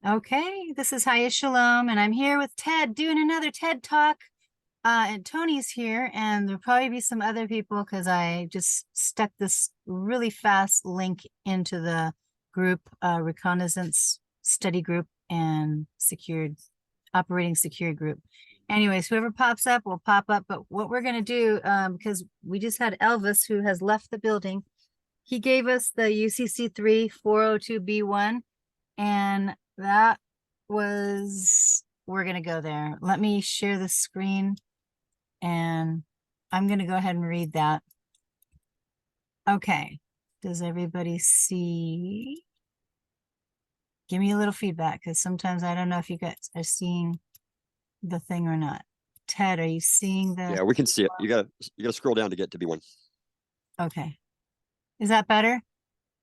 Okay, this is ChaYah Shalom, and I'm here with Ted doing another TED Talk. And Tony's here, and there'll probably be some other people because I just stuck this really fast link into the group, reconnaissance study group and operating secured group. Anyways, whoever pops up will pop up. But what we're going to do, because we just had Elvis, who has left the building, he gave us the UCC 3402B1, and that was, we're going to go there. Let me share the screen and I'm going to go ahead and read that. Okay. Does everybody see? Give me a little feedback because sometimes I don't know if you guys are seeing the thing or not. Ted, are you seeing the? Yeah, we can see it. You gotta scroll down to get to B1. Okay. Is that better?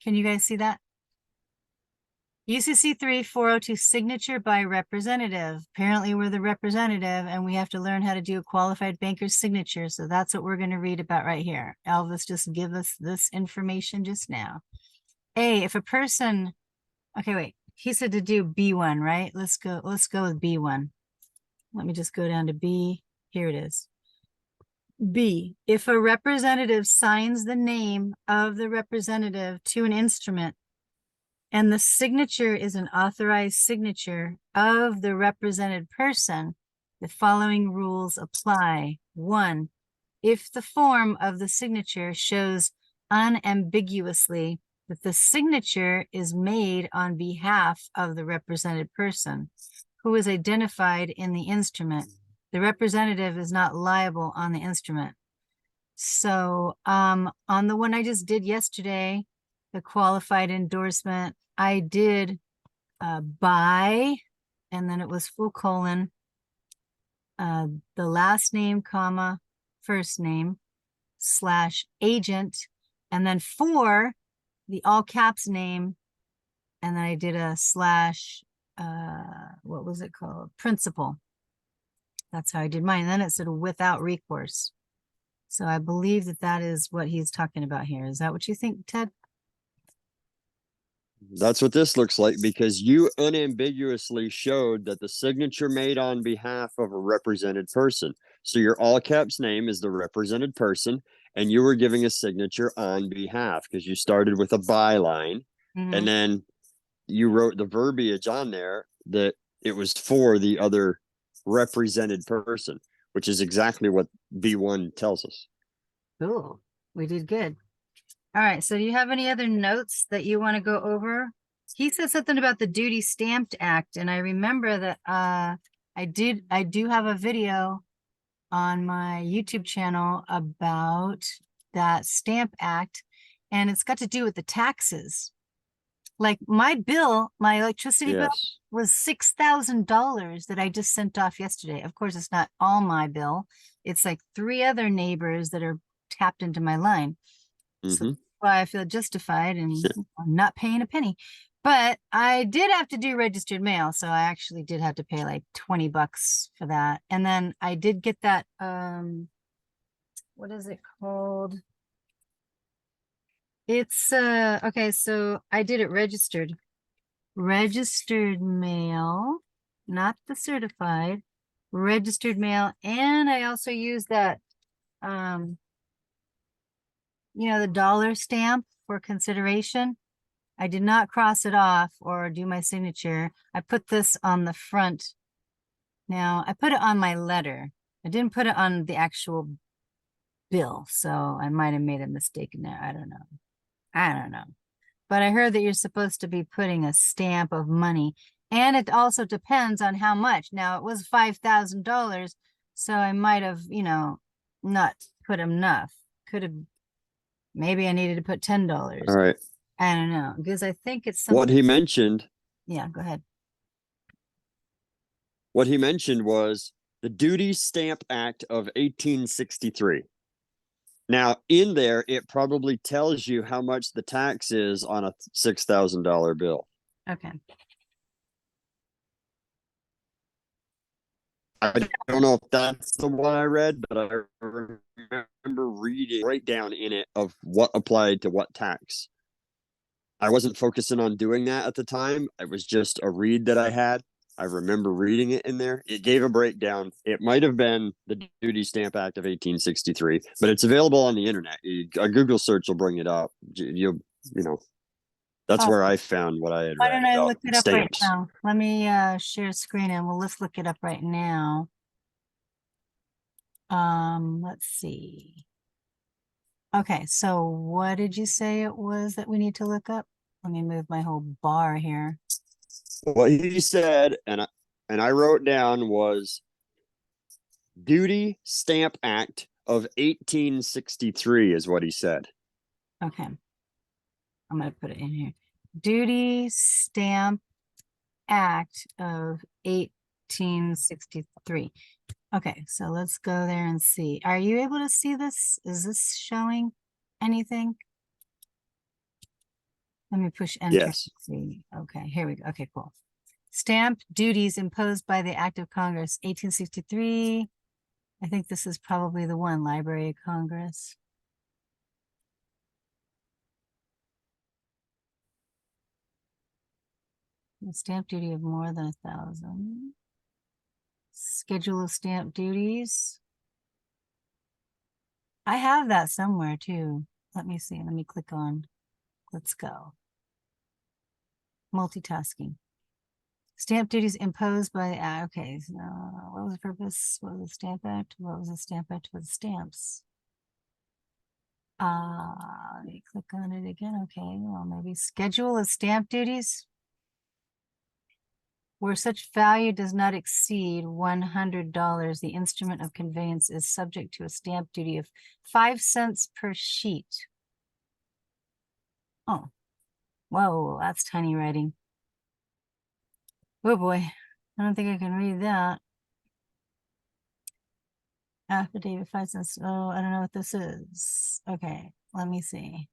Can you guys see that? UCC 3402 signature by representative. Apparently we're the representative and we have to learn how to do a qualified banker's signature. So that's what we're going to read about right here. Elvis just give us this information just now. If a person, okay, wait, he said to do B1, right? Let's go with B1. Let me just go down to B. Here it is. B, if a representative signs the name of the representative to an instrument, and the signature is an authorized signature of the represented person, the following rules apply. 1, if the form of the signature shows unambiguously that the signature is made on behalf of the represented person who is identified in the instrument, the representative is not liable on the instrument. So on the one I just did yesterday, the qualified endorsement, I did by, and then it was full colon, the last name, comma, first name, / agent, and then for the all caps name, and then I did a / what was it called? Principal. That's how I did mine. And then it said without recourse. So I believe that that is what he's talking about here. Is that what you think, Ted? That's what this looks like because you unambiguously showed that the signature made on behalf of a represented person. So your all caps name is the represented person, and you were giving a signature on behalf because you started with a byline, and then you wrote the verbiage on there that it was for the other represented person, which is exactly what B1 tells us. Cool. We did good. All right. So do you have any other notes that you want to go over? He said something about the Duty Stamped Act. And I remember that I do have a video on my YouTube channel about that Stamp Act. And it's got to do with the taxes. Like my bill, my electricity bill was $6,000 that I just sent off yesterday. Of course, it's not all my bill. It's like 3 other neighbors that are tapped into my line. So that's why I feel justified and I'm not paying a penny. But I did have to do registered mail. So I actually did have to pay like $20 for that. And then I did get that, what is it called? It's, okay, so I did it registered mail, not the certified, registered mail. And I also used that, you know, the dollar stamp for consideration. I did not cross it off or do my signature. I put this on the front. Now I put it on my letter. I didn't put it on the actual bill. So I might have made a mistake in there. I don't know. But I heard that you're supposed to be putting a stamp of money, and it also depends on how much. Now it was $5,000. So I might have, you know, not put enough. Could have, maybe I needed to put $10. All right. I don't know, because I think it's something. What he mentioned. Yeah, go ahead. What he mentioned was the Duty Stamp Act of 1863. Now, in there, it probably tells you how much the tax is on a $6,000 bill. Okay. I don't know if that's the one I read, but I remember reading right down in it of what applied to what tax. I wasn't focusing on doing that at the time. It was just a read that I had. I remember reading it in there. It gave a breakdown. It might have been the Duty Stamp Act of 1863, but it's available on the internet. A Google search will bring it up. You know, that's where Awesome. I found what I had Why read don't I about look it up right stamps. now? Let me share screen and let's look it up right now. Let's see. Okay, so what did you say it was that we need to look up? Let me move my whole bar here. What he said, and I wrote down was Duty Stamp Act of 1863 is what he said. Okay. I'm going to put it in here. Duty Stamp Act of 1863. Okay, so let's go there and see. Are you able to see this? Is this showing anything? Let me push enter. Yes. See. Okay, here we go. Okay, cool. Stamp duties imposed by the Act of Congress, 1863. I think this is probably the one, Library of Congress. The stamp duty of more than 1,000. Schedule of stamp duties. I have that somewhere too. Let me see. Let me click on. Let's go. Multitasking. Stamp duties imposed by, okay, so what was the purpose? What was the Stamp Act? What was the Stamp Act for the stamps? Let me click on it again. Okay, well, maybe schedule of stamp duties where such value does not exceed $100. The instrument of conveyance is subject to a stamp duty of 5 cents per sheet. Oh, whoa, that's tiny writing. Oh boy, I don't think I can read that. Affidavit 5 cents. Oh, I don't know what this is. Okay, let me see.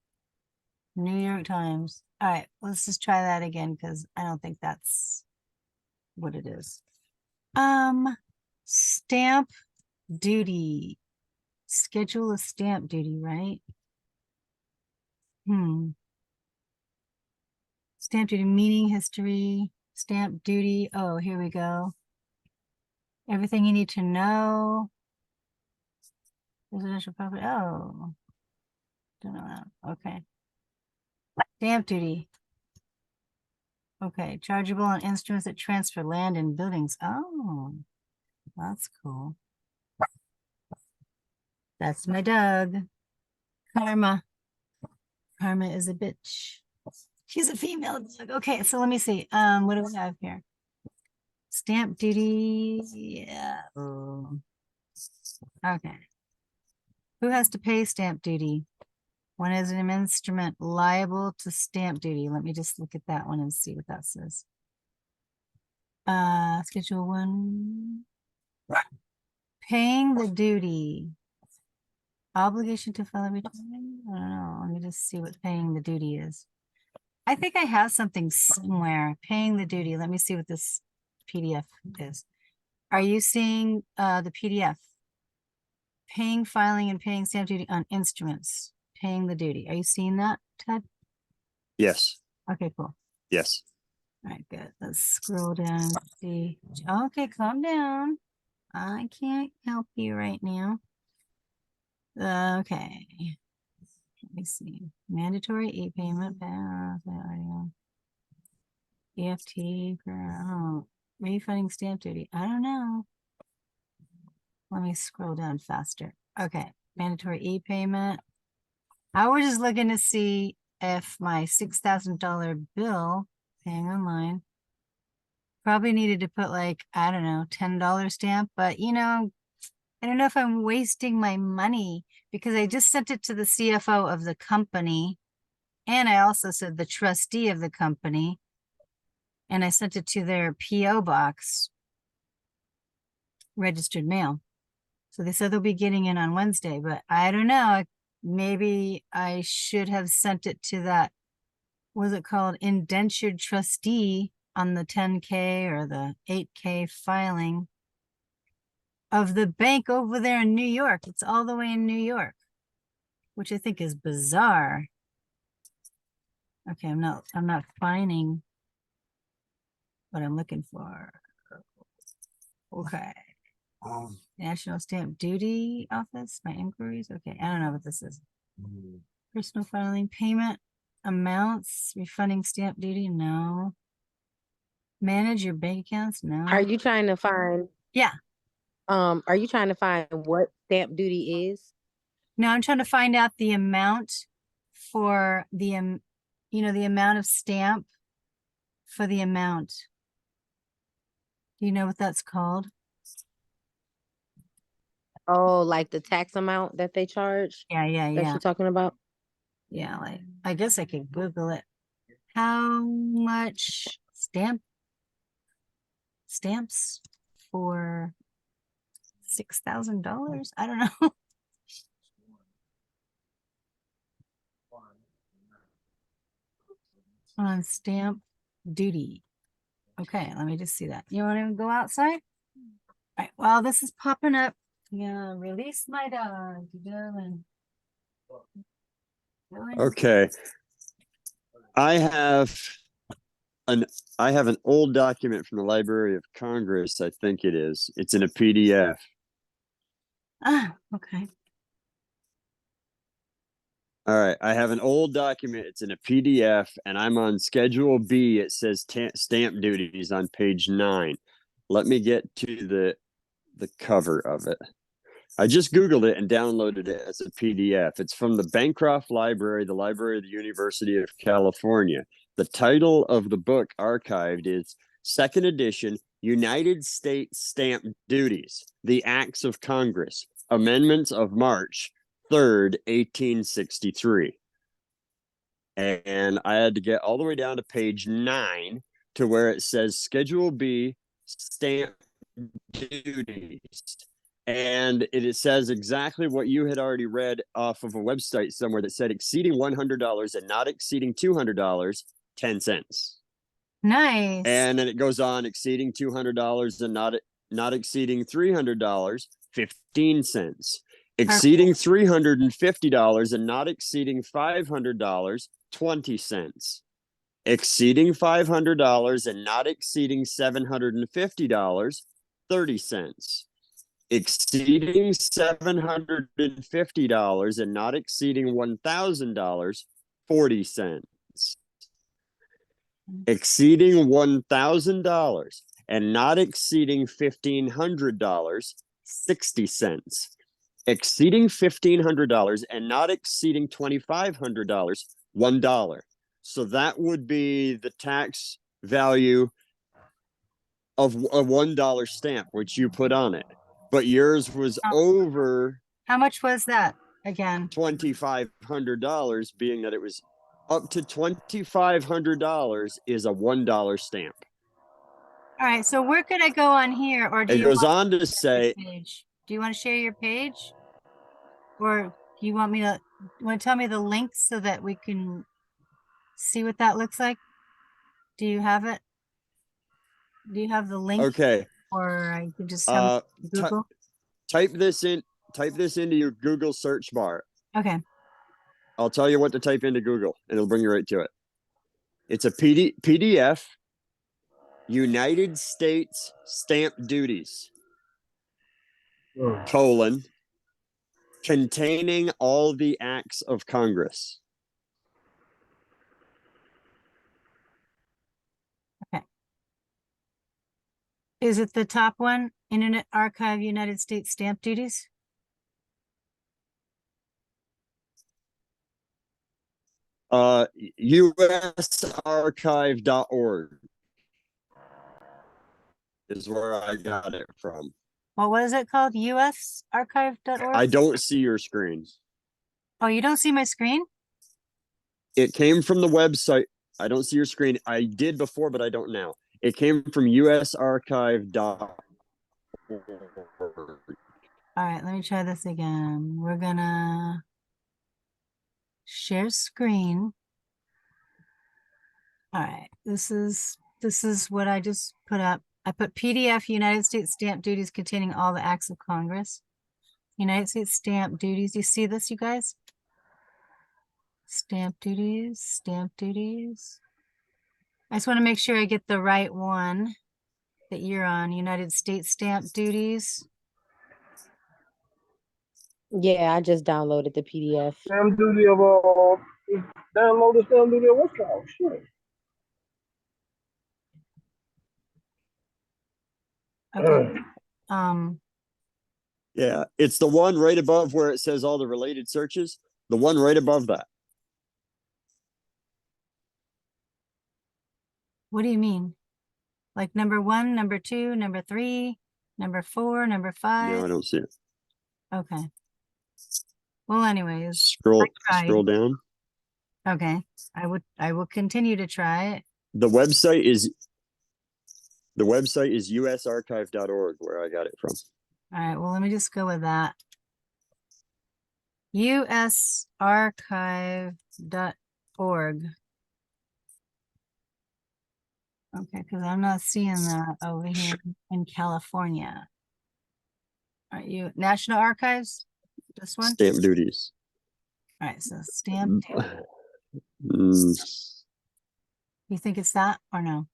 New York Times. All right, let's just try that again because I don't think that's what it is. Stamp duty. Schedule of stamp duty, right? Stamp duty, meaning, history, stamp duty. Oh, here we go. Everything you need to know. Residential property. Oh, don't know that. Okay. Stamp duty. Okay. Chargeable on instruments that transfer land and buildings. Oh, that's cool. That's my dog. Karma. Karma is a bitch. She's a female dog. Okay, so let me see. What do we have here? Stamp duty. Yeah. Oh. Okay. Who has to pay stamp duty? When is an instrument liable to stamp duty? Let me just look at that one and see what that says. Schedule 1. Paying the duty. Obligation to file a return? I don't know. Let me just see what paying the duty is. I think I have something somewhere. Paying the duty. Let me see what this PDF is. Are you seeing the PDF? Paying, filing, and paying stamp duty on instruments. Paying the duty. Are you seeing that, Ted? Yes. Okay, cool. Yes. All right, good. Let's scroll down and see. Okay, calm down. I can't help you right now. Okay. Let me see. Mandatory e-payment. EFT for refunding stamp duty. I don't know. Let me scroll down faster. Okay. Mandatory e-payment. I was just looking to see if my $6,000 bill paying online probably needed to put like, I don't know, $10 stamp, but you know, I don't know if I'm wasting my money because I just sent it to the CFO of the company. And I also said the trustee of the company. And I sent it to their PO box, registered mail. So they said they'll be getting it on Wednesday, but I don't know. Maybe I should have sent it to that, what was it called? Indentured trustee on the 10K or the 8K filing of the bank over there in New York. It's all the way in New York, which I think is bizarre. Okay, I'm not finding what I'm looking for. Okay. National Stamp Duty Office, my inquiries. Okay, I don't know what this is. Personal filing, payment amounts, refunding stamp duty, no. Manage your bank accounts, no. Are you trying to find Yeah, are you trying to find what stamp duty is? no, I'm trying to find out the amount for the, the amount of stamp for the amount. Do you know what that's called? Oh, like the tax amount that they charge? Yeah, yeah, That yeah. you're talking about? Yeah, like, I guess I could Google it. How much stamps for $6,000? I don't know. On stamp duty. Okay, let me just see that. You want to go outside? All right, while this is popping up, yeah, release my dog. Dylan. Okay. I have an old document from the Library of Congress, I think it is. It's in a PDF. Ah, okay. All right, I have an old document. It's in a PDF, and I'm on Schedule B. It says stamp duties on page 9. Let me get to the cover of it. I just Googled it and downloaded it as a PDF. It's from the Bancroft Library, the Library of the University of California. The title of the book archived is Second Edition, United States Stamp Duties, The Acts of Congress, Amendments of March 3rd, 1863. And I had to get all the way down to page 9 to where it says Schedule B, Stamp Duties. And it says exactly what you had already read off of a website somewhere that said exceeding $100 and not exceeding $200, 10 cents. Nice. And then it goes on exceeding $200 and not exceeding $300, 15 cents. Exceeding $350 and not exceeding $500, 20 cents. Exceeding $500 and not exceeding $750, 30 cents. Exceeding $750 and not exceeding $1,000, 40 cents. Exceeding $1,000 and not exceeding $1,500, 60 cents. Exceeding $1,500 and not exceeding $2,500, $1. So that would be the tax value of a $1 stamp, which you put on it. But yours was over How much was that again? $2,500, being that it was up to $2,500 is a $1 stamp. All right, so where could I go on here, or do It you goes want on to your say, page? Do you want to share your page, or do you want to tell me the link so that we can see what that looks like? Do you have it? Do you have the link, okay, or I can just tell me Google? type this into your Google search bar. Okay. I'll tell you what to type into Google, and it'll bring you right to it. It's a PDF, United States Stamp Duties, colon, containing all the acts of Congress. Okay. Is it the top one? Internet Archive, United States Stamp Duties? usarchive.org is where I got it from. Well, what is it called? usarchive.org? I don't see your screen. Oh, you don't see my screen? It came from the website. I don't see your screen. I did before, but I don't now. It came from usarchive.org. All right, let me try this again. We're gonna share screen. All right, this is what I just put up. I put PDF United States stamp duties containing all the acts of Congress. United States stamp duties. You see this, you guys? Stamp duties, stamp duties. I just want to make sure I get the right one that you're on. United States stamp duties. Yeah, I just downloaded the PDF. Stamp duty of download the stamp duty of what's called shit. Okay. Um, Yeah, it's the one right above where it says all the related searches. The one right above that. what do you mean? Like number 1, number 2, number 3, number 4, number No, 5? I don't see it. Okay. Well, anyways, Scroll tried. scroll down. Okay. I will continue to try it. The website is usarchive.org where I got it from. All right. Well, let me just go with that. usarchive.org. Okay, because I'm not seeing that over here in California. Are you National Archives? This one? Stamp duties. All right, so stamp. Mm, You think it's that or no?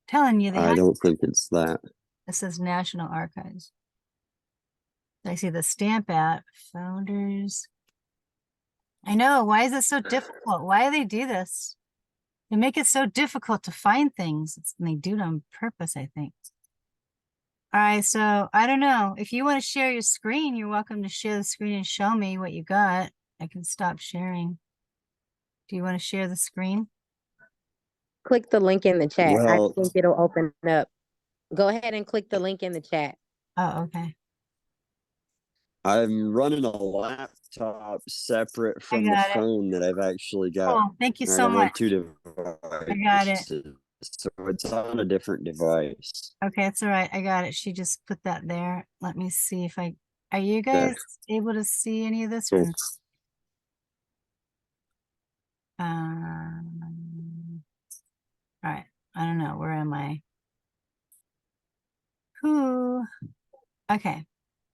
Telling you they I have don't think it's that. it says National Archives. I see the stamp app, founders. I know. Why is it so difficult? Why do they do this? They make it so difficult to find things. And they do it on purpose, I think. All right, so I don't know. If you want to share your screen, you're welcome to share the screen and show me what you got. I can stop sharing. Do you want to share the screen? Click the link in the chat. Well, I think it'll open up. Go ahead and click the link in the chat. Oh, okay. I'm running a laptop separate from the got it. phone that I've actually got. Cool. Thank you Right, so I have much. two devices. I got it. So it's on a different device. Okay, it's all right. I got it. She just put that there. Let me see if are you guys able to see any of this? Or Cool. all right. I don't know. Where am I? Who? Okay.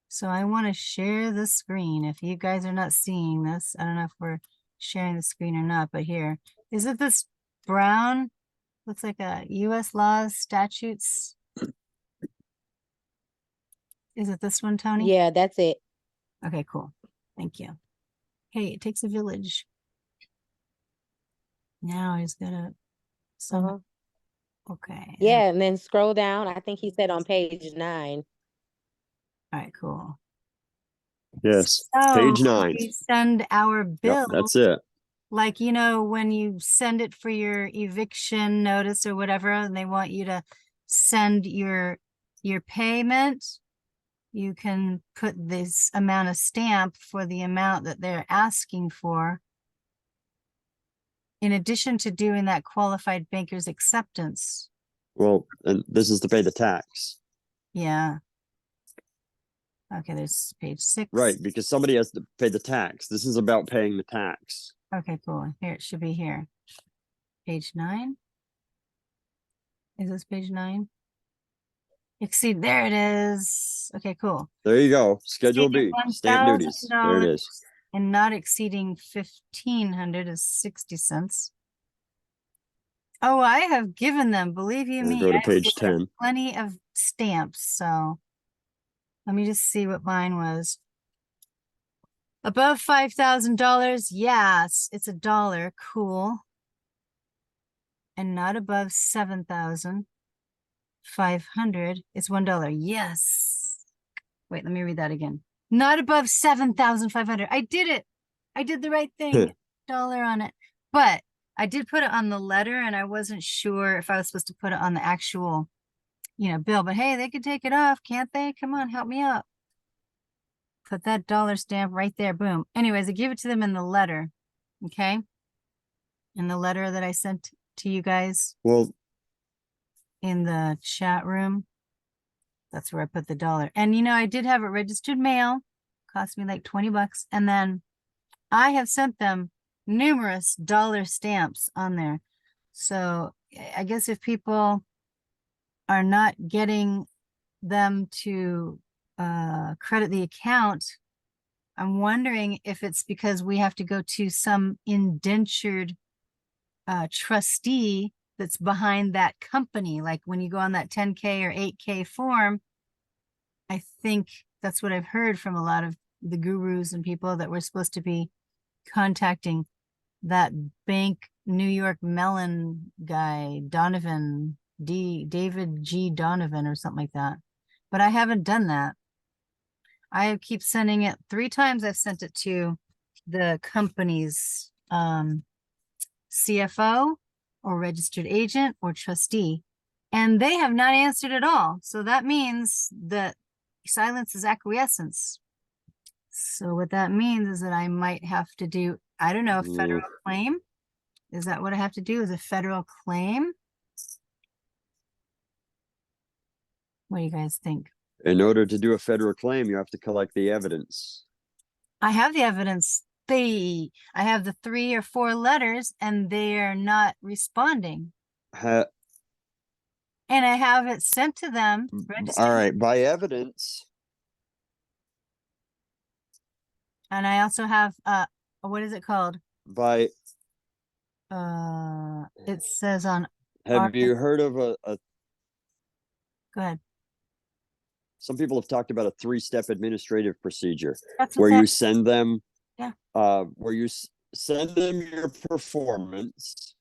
So I want to share the screen. If you guys are not seeing this, I don't know if we're sharing the screen or not, but here. Is it this brown? Looks like a US laws, statutes. Is it this one, Tony? Yeah, that's it. Okay, cool. Thank you. Hey, it takes a village. Now I just gotta Uh-huh. okay. Yeah, and then scroll down. I think he said on page 9. All right, cool. Yes. So Page 9. we send our bill. Yep, that's it. Like, you know, when you send it for your eviction notice or whatever, and they want you to send your payment, you can put this amount of stamp for the amount that they're asking for. In addition to doing that qualified banker's acceptance. Well, and this is to pay the tax. Yeah. Okay, there's page 6. Right, because somebody has to pay the tax. This is about paying the tax. Okay, cool. Here, it should be here. Page 9. Is this page 9? Exceed, there it is. Okay, cool. There you go. Schedule B, Exceeding stamp duties. There it $1,000 is. and not exceeding 1,500 is 60 cents. Oh, I have given them, believe you We'll me, go to I've page given them 10. plenty of stamps. So let me just see what mine was. Above $5,000, yes, it's $1. Cool. And not above 7,500, it's $1. Yes. Wait, let me read that again. Not above 7,500. I did it. I did the right thing. Dollar on it. But I did put it on the letter, and I wasn't sure if I was supposed to put it on the actual, you know, bill. But hey, they could take it off, can't they? Come on, help me out. Put that dollar stamp right there. Boom. Anyways, I give it to them in the letter. Okay. In the letter that I sent to you guys Well, in the chat room. That's where I put the dollar. And you know, I did have it registered mail. Cost me like 20 bucks. And then I have sent them numerous dollar stamps on there. So I guess if people are not getting them to credit the account, I'm wondering if it's because we have to go to some indentured trustee that's behind that company. Like when you go on that 10K or 8K form, I think that's what I've heard from a lot of the gurus and people that we're supposed to be contacting that bank New York Mellon guy, David G. Donovan or something like that. But I haven't done that. I keep sending it 3 times. I've sent it to the company's CFO or registered agent or trustee, and they have not answered at all. So that means that silence is acquiescence. So what that means is that I might have to do, I don't know, a federal claim. Is that what I have to do? Is a federal claim? What do you guys think? In order to do a federal claim, you have to collect the evidence. I have the evidence. I have the 3 or 4 letters and they are not responding. Ha And I have it sent to them. All right, by evidence. And I also have, what is it called? By It says on, have you heard of a go ahead. some people have talked about a 3-step administrative procedure That's where what you send them, Yeah. Where you send them your performance.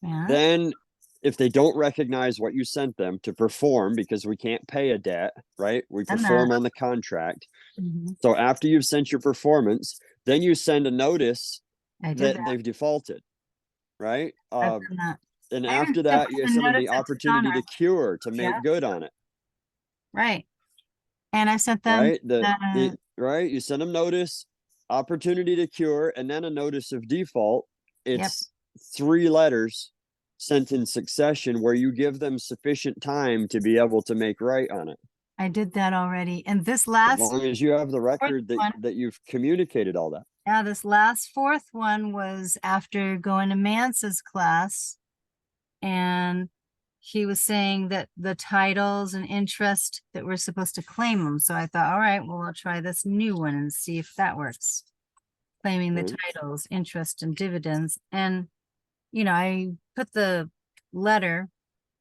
Yeah. Then if they don't recognize what you sent them to perform, because we can't pay a debt, right? We Done perform that. on the contract. Mhm. So after you've sent your performance, then you send a notice I did that that. they've defaulted, right? I've done that. And I even after sent that, them you a send them notice the at opportunity to Donna. cure, to Yeah. make good on it, Right. And I sent them, right? Right, you send them notice, opportunity to cure, and then a notice of default. It's 3 letters sent in succession where you give them sufficient time to be able to make right on it. I did that already. And this As last, long as you have the record one. that you've communicated all that. yeah, this last 4th one was after going to Mance's class. And he was saying that the titles and interest that we're supposed to claim them. So I thought, all right, well, I'll try this new one and see if that works. Claiming the Right. titles, interest and dividends. And, I put the letter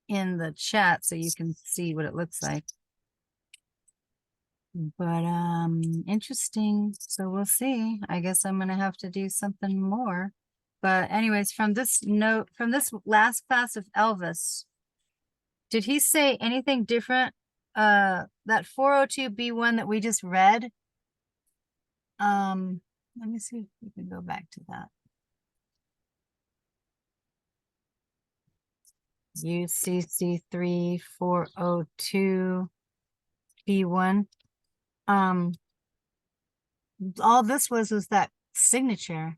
in the chat so you can see what it looks like. But interesting. So we'll see. I guess I'm gonna have to do something more. But anyways, from this last class of Elvis, did he say anything different? That 402B1 that we just read. Let me see if we can go back to that. UCC 3402 B1. All this was that signature,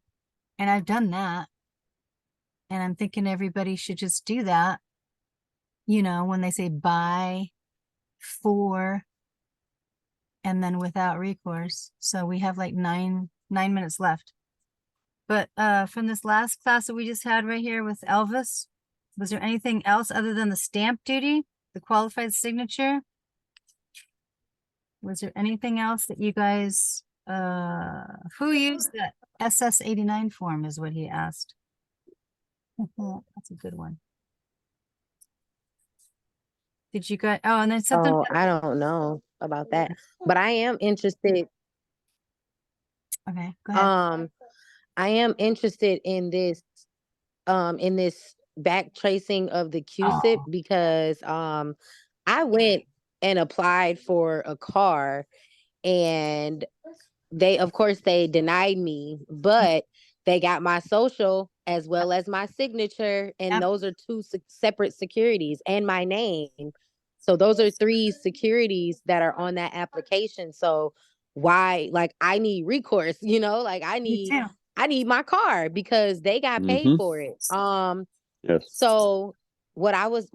and I've done that. And I'm thinking everybody should just do that. When they say by, for, and then without recourse. So we have like 9 minutes left. But from this last class that we just had right here with Elvis, was there anything else other than the stamp duty, the qualified signature? Was there anything else that you guys, who used that SS89 form is what he asked. That's a good one. Did you guys, and then something. Oh, I don't know about that, but I am interested. Okay, go ahead. I am interested in this back tracing of the QSIP because I went and applied for a car, and of course they denied me, but they got my social as well as my signature, and those are 2 separate securities, and my name. So those are 3 securities that are on that application. So why, like, I need recourse, like I need my car because they got paid for it. Yes. So what I was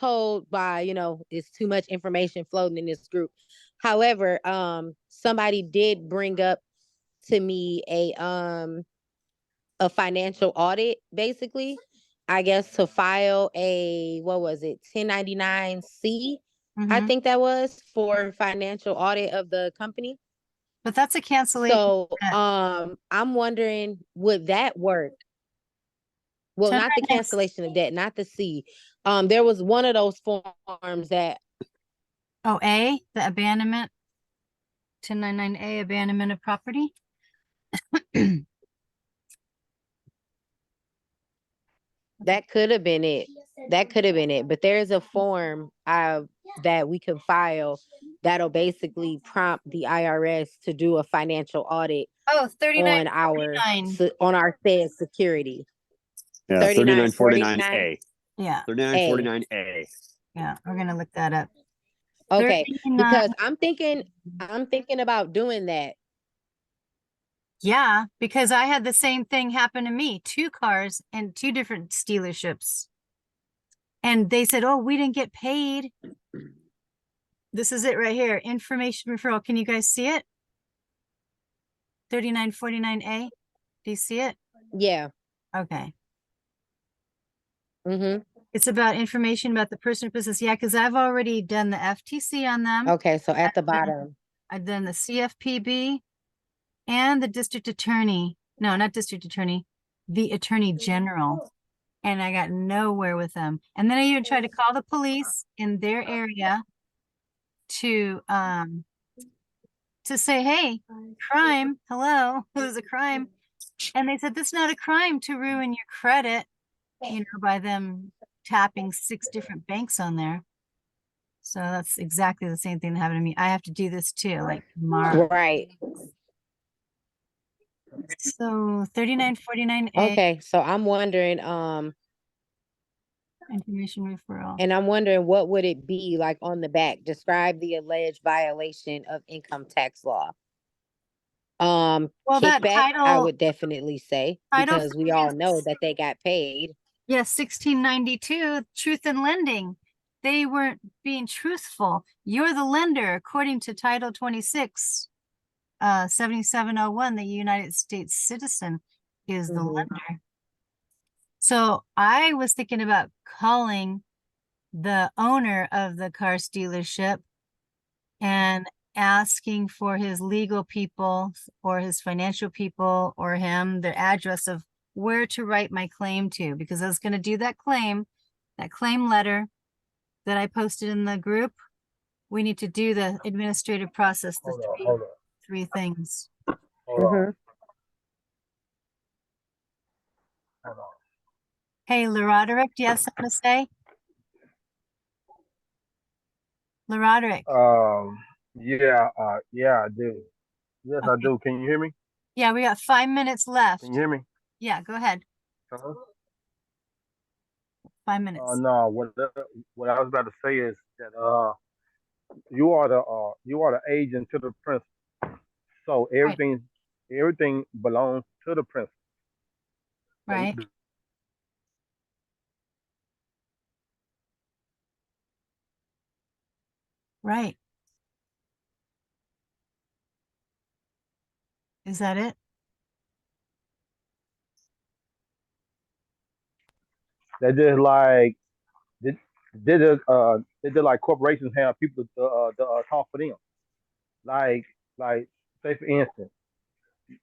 told by, is too much information floating in this group. However, somebody did bring up to me a financial audit, basically, I guess, to file a, what was it, 1099-C, I think that was, for financial audit of the company. But that's a cancellation. So I'm wondering, would that work? Well, not the 1099 cancellation of debt, not the C. There was one of those forms that Oh, A, the abandonment. 1099A, abandonment of property. that could have been it. That could have been it. But there's a form that we can file that'll basically prompt the IRS to do a financial audit Oh, 3949 on our said security. Yeah, 3949A. Yeah. 3949A. Yeah, we're gonna look that up. Okay, 39 because I'm thinking about doing that. Yeah, because I had the same thing happen to me. 2 cars and 2 different dealerships. And they said, oh, we didn't get paid. This is it right here. Information referral. Can you guys see it? 3949A. Do you see it? Yeah. Okay. Mm-hmm. It's about information about the person or business. Yeah, because I've already done the FTC on them. Okay, so at the bottom. I've done the CFPB and the district attorney. No, not district attorney, the attorney general. And I got nowhere with them. And then I even tried to call the police in their area to say, hey, crime, hello, it was a crime. And they said, this is not a crime to ruin your credit, you know, by them tapping 6 different banks on there. So that's exactly the same thing that happened to me. I have to do this too, like tomorrow. Right. So 3949A. Okay, so I'm wondering, Information referral. and I'm wondering what would it be like on the back? Describe the alleged violation of income tax law. Well, that Kickback, I title, would definitely say, title because we all know that they got paid. yes, 1692, truth in lending. They weren't being truthful. You're the lender, according to Title 26, 7701, the United States citizen is the Mhm. lender. So I was thinking about calling the owner of the car dealership and asking for his legal people or his financial people or him the address of where to write my claim to, because I was going to do that claim letter that I posted in the group. We need to do the administrative process, the Hold on. three things. Hold on. Mhm. Hold on. Hey, Roderick, do you have something to say? Roderick. Yeah, I do. Yes, I Okay. do. Can you hear me? Yeah, we got 5 minutes left. Can you hear me? Yeah, go ahead. Uh-huh. 5 minutes. No, what I was about to say is that you are the agent to the principal. So Right. everything belongs to the principal. Right. Right. Is that it? They're just like they just like corporations have people to talk for them. Like say for instance,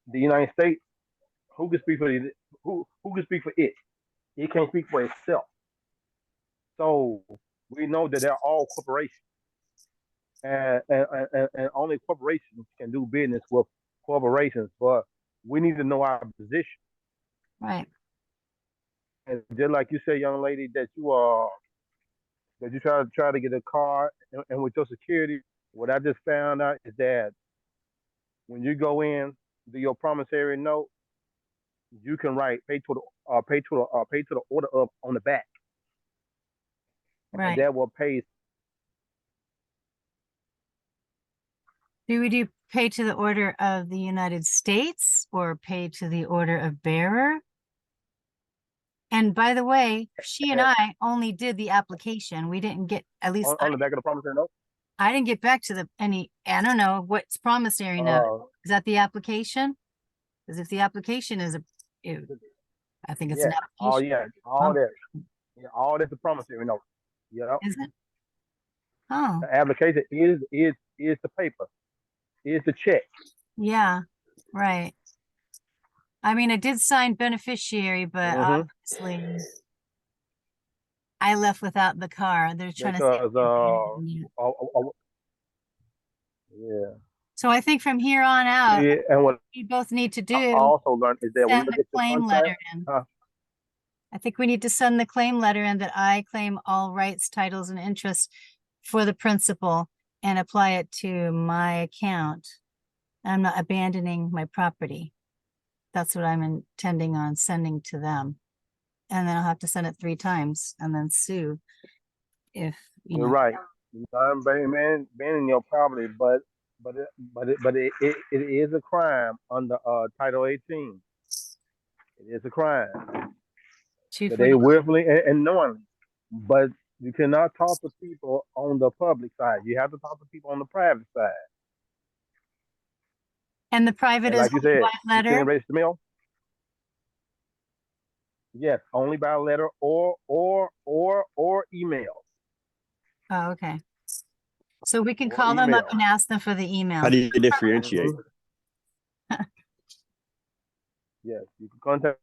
the United States, who can speak for who can speak for it? It can't speak for itself. So we know that they're all corporations, and only corporations can do business with corporations. But we need to know our position. Right. And just like you said, young lady, that you try to get a car, and with your security, what I just found out is that when you go in, do your promissory note, you can write pay to the order of on the back, and Right. that will pay. Do we do pay to the order of the United States or pay to the order of bearer? And by the way, she and I only did the application. We didn't get, at least On the back of the promissory note. I didn't get back to I don't know what's promissory note. Is that the application? Because if the application is I think it's an application. Yeah, all that's the promissory note. You know, Is it? Oh, the application is the paper, is the check. Yeah, right. I mean, I did sign beneficiary, but Mhm. obviously I left without the car. They're trying to say. Because yeah. So I think from here on out, See, and what we both need to I do, also learned is that when you send look the at your claim contract, letter in. huh? I think we need to send the claim letter in that I claim all rights, titles, and interests for the principal and apply it to my account. I'm not abandoning my property. That's what I'm intending on sending to them. And then I'll have to send it 3 times and then sue if, you You're know. right. I'm banning your property, but it is a crime under Title 18. It is a crime that they 240. willfully and knowingly. But you cannot talk to people on the public side. You have to talk to people on the private side. And the private And is like you said, by you send letter. it registered mail. Yes, only by letter or email. Oh, okay. So we can Or call them up email. and ask them for the How email. do you differentiate? Mhm. Yes, you can contact.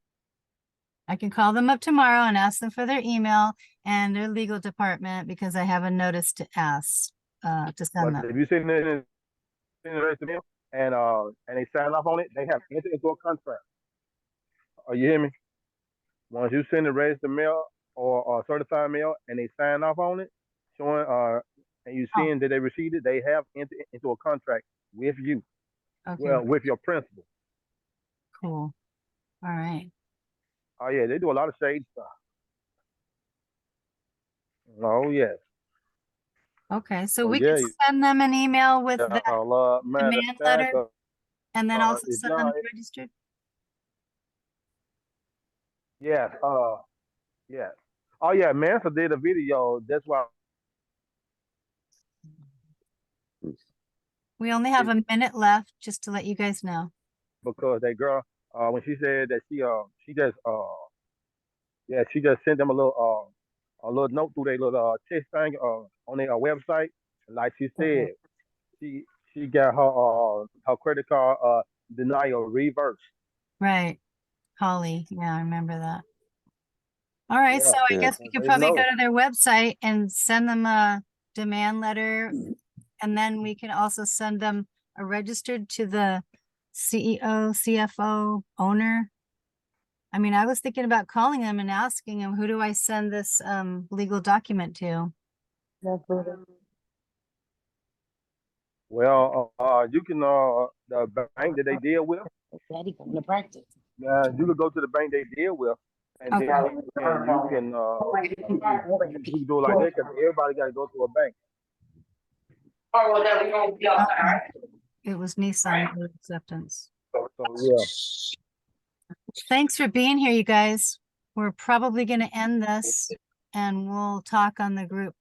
I can call them up tomorrow and ask them for their email and their legal department because I have a notice to ask to But send them. if you send it registered mail and they sign off on it, they have entered into a contract. Are you hear me? Once you send the registered mail or certified mail and they sign off on it, showing and you Oh, seeing that they received it, they have entered into a contract with you. okay, Well, with your principal. cool. All right. Oh yeah, they do a lot of shady stuff. Oh yes. Okay, so Oh we can yeah. send them an email with the Matter of demand fact, letter and then also if send them not, the registered. yes, yes. Oh yeah, Mansa did a video. That's why We only have a minute left, just to let you guys know. because that girl, when she said that she just yeah, she just sent them a little note through their little text thing on their website. Like she said, she she got her credit card denial reversed. Right. Holly. Yeah, I remember that. All right, Yeah, so I Yeah. guess we could they probably go know. to their website and send them a demand letter. And then we can also send them a registered to the CEO, CFO, owner. I mean, I was thinking about calling them and asking them, who do I send this legal document to? Well, you can the bank that they deal with. Daddy going to practice. You could go to the bank they deal with, and Okay. then you can do it like that because everybody got to go to a bank. It was Nissan acceptance. So yeah. Thanks for being here, you guys. We're probably going to end this and we'll talk on the group